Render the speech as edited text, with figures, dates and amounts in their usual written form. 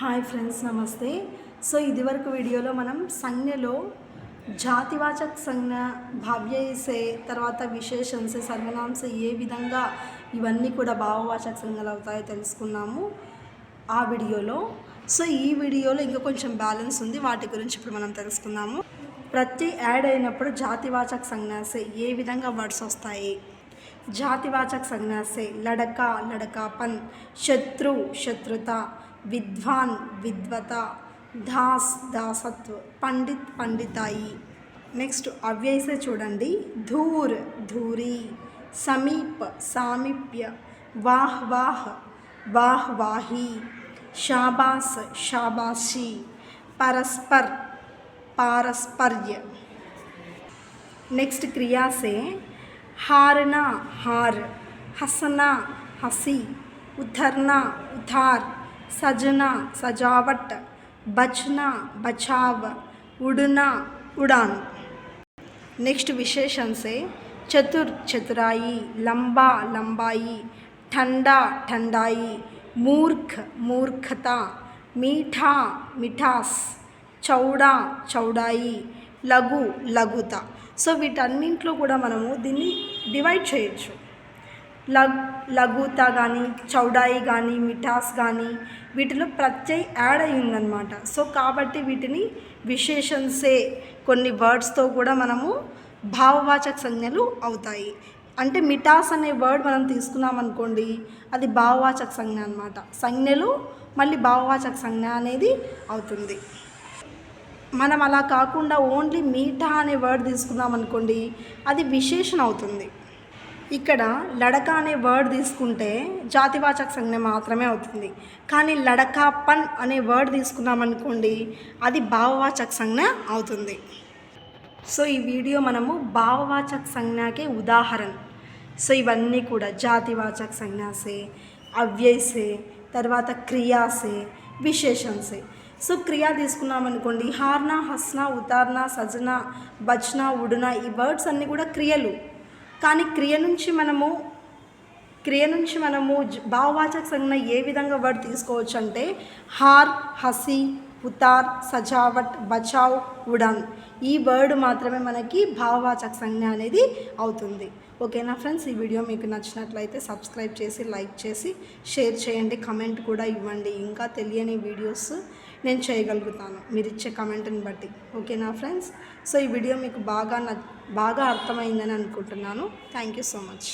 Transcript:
Hi friends, నమస్తే. So ఇదివరకు వీడియోలో మనం సంజ్ఞలో జాతివాచక సంజ్ఞ, భావ్యసే, తర్వాత విశేషణసే, సర్వనామసే ఏ విధంగా ఇవన్నీ కూడా భావవాచక సంజ్ఞలు అవుతాయో తెలుసుకున్నాము ఆ వీడియోలో. సో ఈ వీడియోలో ఇంకా కొంచెం బ్యాలెన్స్ ఉంది, వాటి గురించి ఇప్పుడు మనం తెలుసుకుందాము. ప్రతి యాడ్ అయినప్పుడు జాతివాచక సంజ్ఞసే ఏ విధంగా వర్డ్స్ వస్తాయి. జాతివాచక సంజ్ఞసే లడక, లడకాపన్, శత్రు, శత్రుత, విద్వాన్, విద్వత, దాస్, దాసత్వ, పండిత్, పండితాయి. నెక్స్ట్ అవ్యయసే చూడండి. ధూర్, ధూరి, సమీప్, సామీప్య, వాహ్, వాహ్, వాహ్, వాహి, షాబాస్, షాబాషి, పరస్పర్, పారస్పర్య. నెక్స్ట్ క్రియాసే हारना, हार, हंसना, हंसी, उतरना, उतार, सजना, सजावट, बचना, बचाव, उड़ना, उड़ान. नेक्स्ट विशेषण से चतुर, चतुराई, लंबा, लंबाई, ठंडा, ठंडाई, मूर्ख, मूर्खता, मीठा, मिठास, चौड़ा, चौड़ाई, लघु, लघुता. సో వీటన్నింటిలో కూడా మనము దీన్ని డివైడ్ చేయొచ్చు. లఘుత కానీ, చౌడాయి కానీ, మిఠాస్ కానీ వీటిలో ప్రత్యయ యాడ్ అయి ఉందన్నమాట. సో కాబట్టి వీటిని విశేషణసే కొన్ని వర్డ్స్తో కూడా మనము భావవాచక సంజ్ఞలు అవుతాయి. అంటే మిఠాస్ అనే వర్డ్ మనం తీసుకున్నాం అనుకోండి, అది భావవాచక సంజ్ఞ అన్నమాట. సంజ్ఞలు మళ్ళీ భావవాచక సంజ్ఞ అనేది అవుతుంది. మనం అలా కాకుండా ఓన్లీ మీఠా అనే వర్డ్ తీసుకున్నాం అనుకోండి, అది విశేషణ అవుతుంది. ఇక్కడ లడక అనే వర్డ్ తీసుకుంటే జాతివాచక సంజ్ఞ మాత్రమే అవుతుంది. కానీ లడకాపన్ అనే వర్డ్ తీసుకున్నాం అనుకోండి, అది భావవాచక సంజ్ఞ అవుతుంది. సో ఈ వీడియో మనము భావవాచక సంజ్ఞకే ఉదాహరణ. సో ఇవన్నీ కూడా జాతివాచక సంజ్ఞసే, అవ్యయసే, తర్వాత క్రియాసే, విశేషణసే. సో క్రియ తీసుకున్నామనుకోండి, హార్నా, హస్నా, ఉతార్నా, సజనా, బచ్నా, ఉడునా, ఈ వర్డ్స్ అన్నీ కూడా క్రియలు. కానీ క్రియ నుంచి మనము భావవాచక సంజ్ఞ ఏ విధంగా వర్డ్ తీసుకోవచ్చు అంటే హార్, హసి, ఉతార్, సజావట్, బచావ్, ఉడాన్, ఈ వర్డ్ మాత్రమే మనకి భావవాచక సంజ్ఞ అనేది అవుతుంది. ఓకేనా ఫ్రెండ్స్, ఈ వీడియో మీకు నచ్చినట్లయితే సబ్స్క్రైబ్ చేసి, లైక్ చేసి, షేర్ చేయండి, కమెంట్ కూడా ఇవ్వండి. ఇంకా తెలియని వీడియోస్ నేను చేయగలుగుతాను మీరు ఇచ్చే కమెంట్ని బట్టి. ఓకేనా ఫ్రెండ్స్, సో ఈ వీడియో మీకు బాగా అర్థమైందని అనుకుంటున్నాను. Thank you so much.